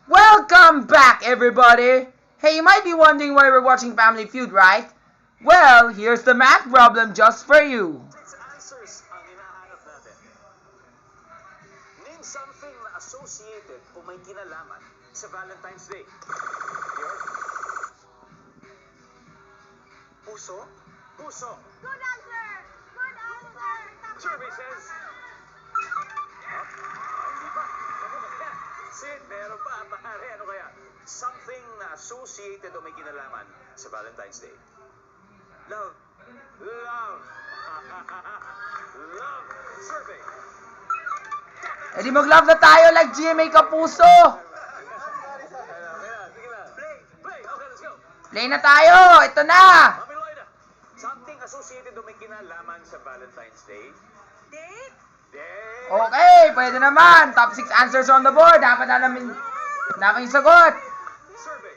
Welcome back, everybody! Hey, you might be wondering why we're watching Family Feud, right? Well, here's the math problem just for you. Six answers ang hinahanap natin. Name something na associated o may kinalaman sa Valentine's Day. Your puso? Puso. Good answer! Good answer! Survey says... Hindi pa. Sid, meron pa. Pare, ano kaya? Something na associated o may kinalaman sa Valentine's Day. Love. Love. Love. Survey. E di mag-love na tayo like GMA Kapuso! Sige na. Play. Play. Okay, let's go. Play na tayo! Ito na! Mami Loida, something associated o may kinalaman sa Valentine's Day. Date? Day. Okay, pwede naman. Top 6 answers on the board. Dapat na namin sagot. Survey.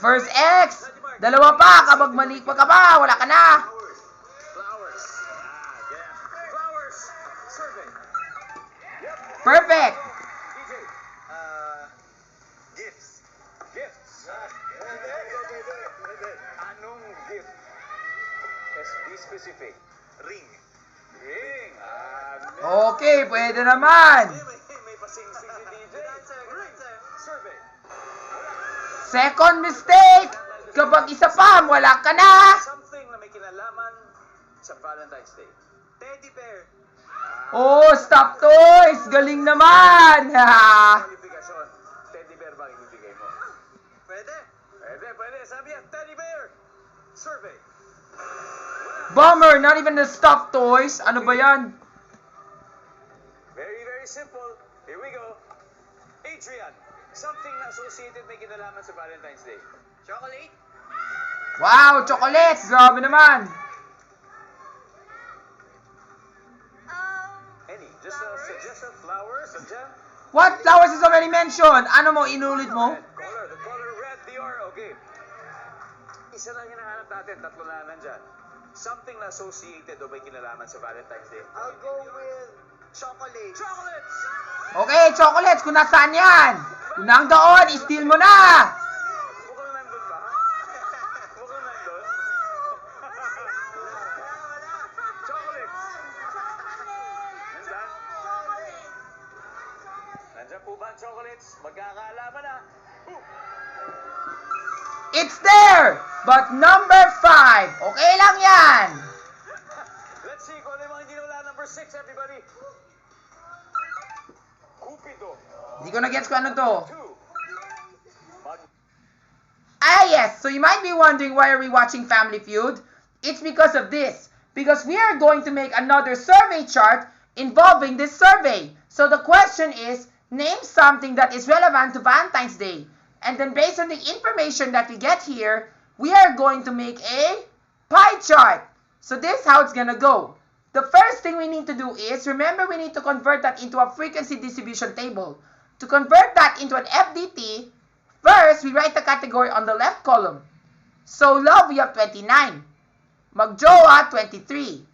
First X. Dalawa pa. Kapag mali pa ka pa, wala ka na. Flowers. Flowers. Yeah. Flowers. Survey. Yep. Perfect. DJ. Gifts. Gifts. Anong gift? Be specific. Ring. Ring. Okay, pwede naman. May pasingsing si DJ. Ring. Survey. Second mistake. Kapag isa pa, wala ka na. Something na may kinalaman sa Valentine's Day. Teddy bear. Oh, stop toys. Galing naman. Qualification. Teddy bear ba ibibigay mo? Pwede. Pwede. Sabi yan, teddy bear. Survey. Bummer, not even the stuffed toys. Ano ba yan? Very, very simple. Here we go. Adrian, something na associated may kinalaman sa Valentine's Day. Chocolate. Wow, chocolates. Grabe naman. Any? Just a suggestion. Flowers. Sadya. What? Flowers is already mentioned. Ano mo, inulit mo? Color. The color red, Dior. Okay. Isa lang hinahanap natin. Tatlo na nandyan. Something na associated o may kinalaman sa Valentine's Day. I'll go with chocolate. Chocolates! Okay, chocolates. Kung nasaan yan? Kung nandoon, i-steal mo na. Mukhang nandun ba? Mukhang nandun? Chocolates! Nandyan? Nandyan po ba ang chocolates? Magkakaalaman na. It's there. But number 5. Okay lang yan. Let's see kung ano yung mga hindi nawala. Number 6, everybody. Cupido. Hindi ko na-gets kung ano to. 2. Ah, yes. So you might be wondering why are we watching Family Feud? It's because of this. Because we are going to make another survey chart involving this survey. So the question is, name something that is relevant to Valentine's Day. And then based on the information that we get here, we are going to make a pie chart. So this is how it's gonna go. The first thing we need to do is, remember we need to convert that into a frequency distribution table. To convert that into an FDT, first, we write the category on the left column. So, love, we have 29. Magjowa, 23.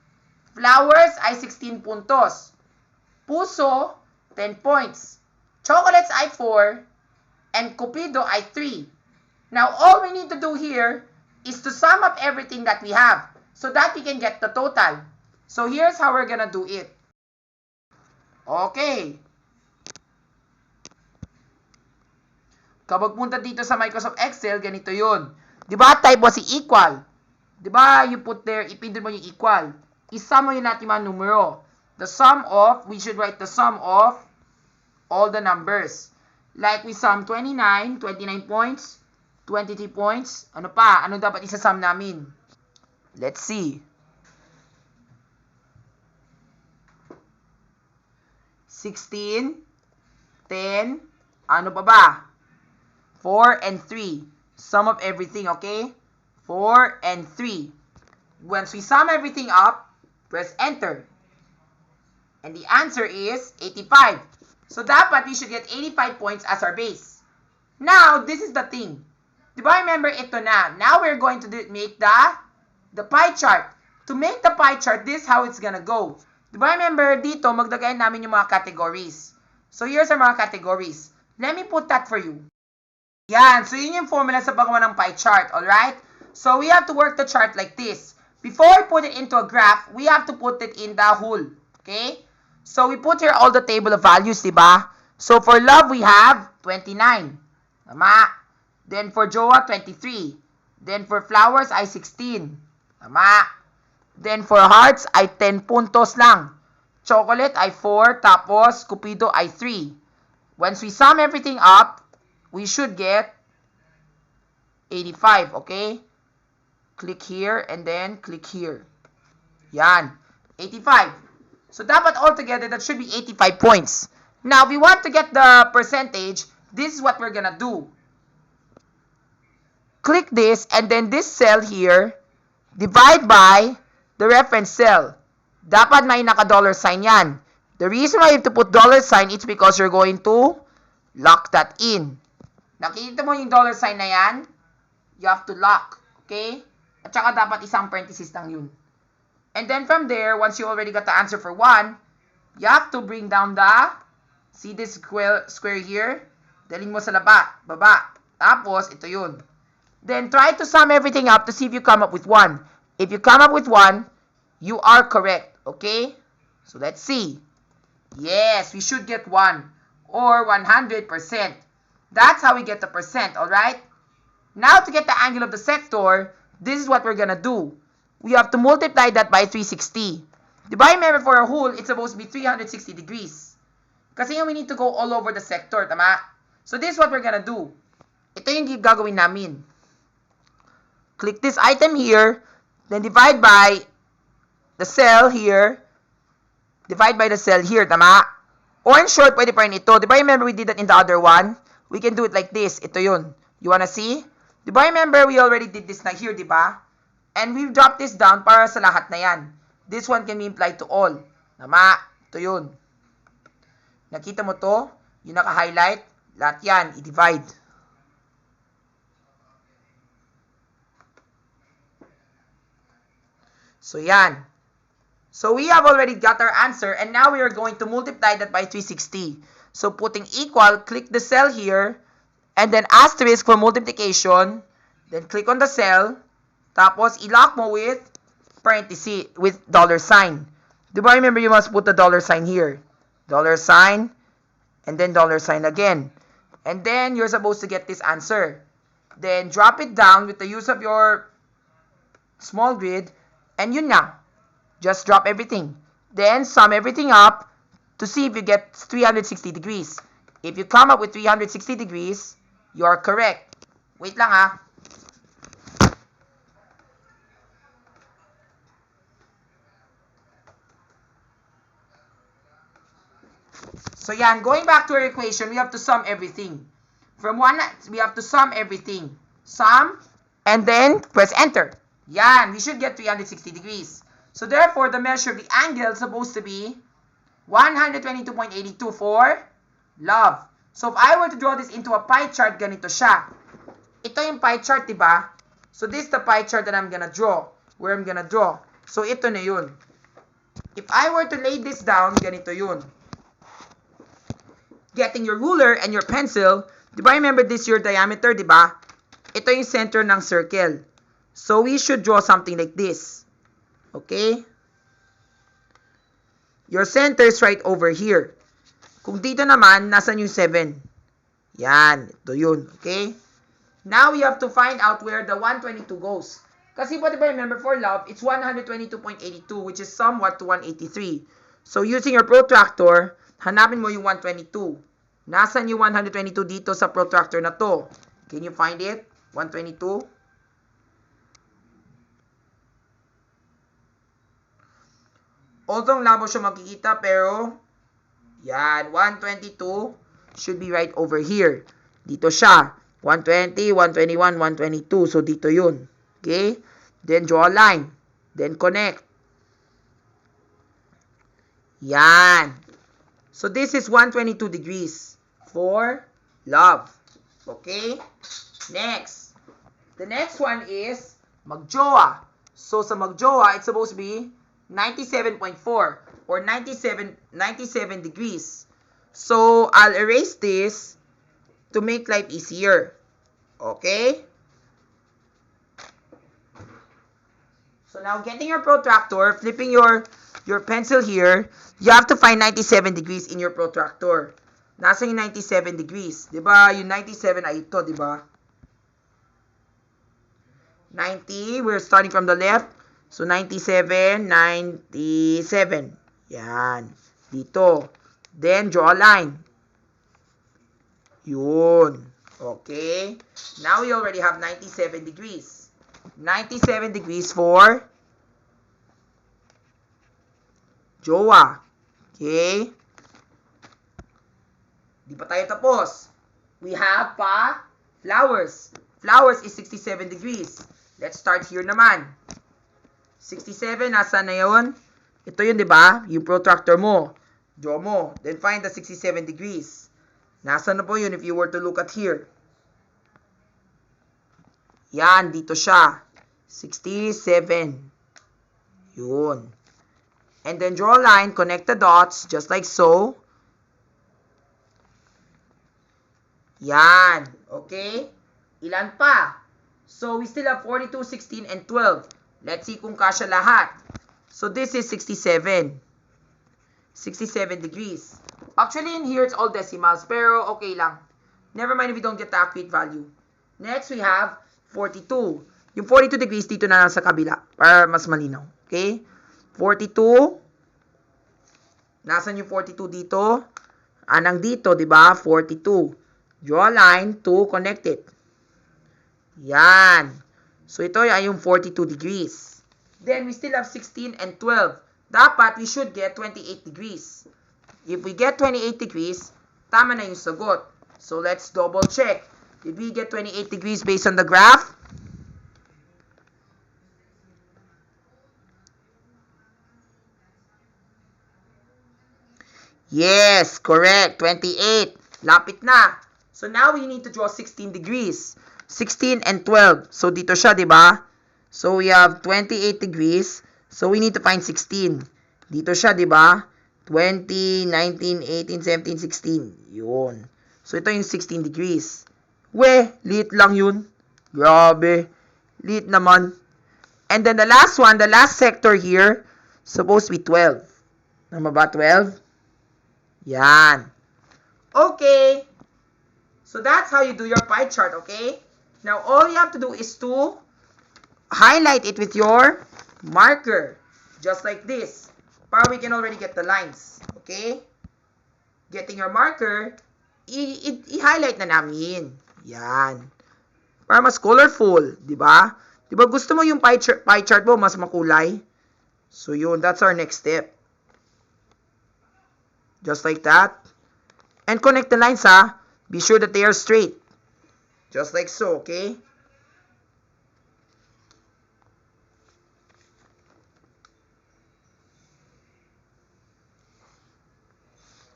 Flowers ay 16 puntos. Puso, 10 points. Chocolates ay 4. And Cupido ay 3. Now, all we need to do here is to sum up everything that we have so that we can get the total. So, here's how we're gonna do it. Okay. Kapag punta dito sa Microsoft Excel, ganito yun. Diba? Type mo si equal. Diba? You put there, ipindot mo yung equal. Isum mo yun natin mga numero. The sum of, we should write the sum of all the numbers. Like we sum 29, 29 points, 23 points. Ano pa? Ano dapat isa-sum namin? Let's see. 16, 10, ano pa ba? 4 and 3. Sum of everything, okay? 4 and 3. Once we sum everything up, press enter. And the answer is 85. So dapat we should get 85 points as our base. Now, this is the thing. Diba remember ito na? Now we're going to make the pie chart. To make the pie chart, this is how it's gonna go. Diba remember dito, magdagayin namin yung mga categories. So, here's our mga categories. Let me put that for you. Yan. So, yun yung formula sa paggawa ng pie chart. Alright? So, we have to work the chart like this. Before we put it into a graph, we have to put it in the whole. Okay? So, we put here all the table of values, diba? So, for love, we have 29. Tama. Then, for jowa, 23. Then, for flowers, ay 16. Tama. Then, for hearts, ay 10 puntos lang. Chocolate ay 4. Tapos, cupido ay 3. Once we sum everything up, we should get 85. Okay? Click here and then click here. Yan. 85. So, dapat altogether, that should be 85 points. Now, if we want to get the percentage, this is what we're gonna do. Click this, and then this cell here, divide by the reference cell. Dapat may naka-dollar sign yan. The reason why you have to put dollar sign, it's because you're going to lock that in. Nakikita mo yung dollar sign na yan? You have to lock. Okay? At saka dapat isang parenthesis lang yun. And then from there, once you already got the answer for 1, you have to bring down the, see this square here? Dalhin mo sa baba. Tapos, ito yun. Then, try to sum everything up to see if you come up with 1. If you come up with 1, you are correct. Okay? So, let's see. Yes, we should get 1. Or 100%. That's how we get the percent. Alright? Now, to get the angle of the sector, this is what we're gonna do. We have to multiply that by 360. Diba, remember for a whole, it's supposed to be 360 degrees. Kasi we need to go all over the sector. Tama? So, this is what we're gonna do. Ito yung gagawin namin. Click this item here, then divide by the cell here, divide by the cell here, tama? Or in short, pwede pa rin ito. Diba remember we did that in the other one? We can do it like this. Ito yun. You wanna see? Diba remember we already did this na here, diba? And we've dropped this down para sa lahat na yan. This one can be applied to all. Tama? Ito yun. Nakita mo to? Yung naka-highlight? Lahat yan, i-divide. So, yan. So, we have already got our answer, and now we are going to multiply that by 360. So, putting equal, click the cell here, and then asterisk for multiplication, then click on the cell, tapos i-lock mo with parenthesis, with dollar sign. Diba remember you must put the dollar sign here. Dollar sign, and then dollar sign again. And then, you're supposed to get this answer. Then, drop it down with the use of your small grid, and yun na. Just drop everything. Then, sum everything up to see if you get 360 degrees. If you come up with 360 degrees, you are correct. Wait lang ha. So yan, going back to our equation, we have to sum everything. From 1, we have to sum everything. Sum, and then press enter. Yan, we should get 360 degrees. So therefore, the measure of the angle is supposed to be 122.82 for love. So if I were to draw this into a pie chart, ganito siya. Ito yung pie chart, diba? So this is the pie chart that I'm gonna draw. Where I'm gonna draw. So ito na yun. If I were to lay this down, ganito yun. Getting your ruler and your pencil, diba remember this your diameter, diba? Ito yung center ng circle. So we should draw something like this. Okay? Your center is right over here. Kung dito naman, nasan yung 7? Yan. Ito yun. Okay? Now, we have to find out where the 122 goes. Kasi diba remember for love, it's 122.82, which is somewhat to 183. So, using your protractor, hanapin mo yung 122. Nasan yung 122 dito sa protractor na to? Can you find it? 122? Although labo siya makikita, pero yan, 122 should be right over here. Dito siya. 120, 121, 122. So, dito yun. Okay? Then, draw a line. Then, connect. Yan. So, this is 122 degrees for love. Okay? Next. The next one is magjowa. So, sa magjowa, it's supposed to be 97.4 or 97 degrees. So, I'll erase this to make life easier. Okay? So now, getting your protractor, flipping your pencil here, you have to find 97 degrees in your protractor. Nasa yung 97 degrees? Diba? Yung 97 ay ito, diba? 90, we're starting from the left. So, 97, 97. Yan. Dito. Then, draw a line. Yun. Okay. Now, we already have 97 degrees. 97 degrees for jowa. Okay. Di pa tayo tapos. We have pa flowers. Flowers is 67 degrees. Let's start here naman. 67, nasa na yun? Ito yun, di ba? Yung protractor mo. Draw mo. Then find the 67 degrees. Nasa na po yun if you were to look at here? Yan, dito siya. 67. Yun. And then draw a line, connect the dots, just like so. Yan. Okay? Ilan pa? So, we still have 42, 16, and 12. Let's see kung kasya lahat. So, this is 67. 67 degrees. Actually, in here, it's all decimals, pero okay lang. Never mind if we don't get the accurate value. Next, we have 42. Yung 42 degrees, dito na lang sa kabila, para mas malinaw. Okay? 42. Nasaan yung 42 dito? Anang dito, di ba? 42. Draw a line to connect it. Yan. So, ito ay yung 42 degrees. Then, we still have 16 and 12. Dapat, we should get 28 degrees. If we get 28 degrees, tama na yung sagot. So, let's double check. Did we get 28 degrees based on the graph? Yes, correct. 28. Lapit na. So, now we need to draw 16 degrees. 16 and 12. So, dito siya, di ba? So, we have 28 degrees. So, we need to find 16. Dito siya, di ba? 20, 19, 18, 17, 16. Yun. So, ito yung 16 degrees. Liit lang yun. Grabe. Liit naman. And then, the last one, the last sector here, supposed to be 12. Tama ba, 12? Yan. Okay. So, that's how you do your pie chart, okay? Now, all you have to do is to highlight it with your marker. Just like this. Para we can already get the lines. Okay? Getting your marker, i-highlight na namin. Yan. Para mas colorful. Diba? Diba gusto mo yung pie chart mo mas makulay? So, yun. That's our next step. Just like that. And connect the lines, ha? Be sure that they are straight. Just like so, okay?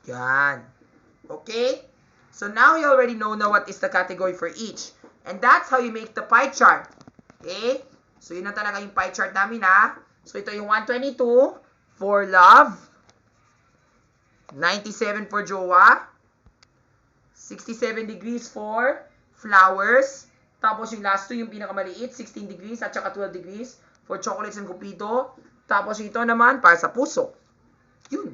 Yan. Okay? So now you already know now what is the category for each. And that's how you make the pie chart. Okay? So yun na talaga yung pie chart namin, ha? So ito yung 122 for love. 97 for jowa. 67 degrees for flowers. Tapos yung last two, yung pinakamaliit, 16 degrees at saka 12 degrees for chocolates and cupido. Tapos ito naman, para sa puso. Yun.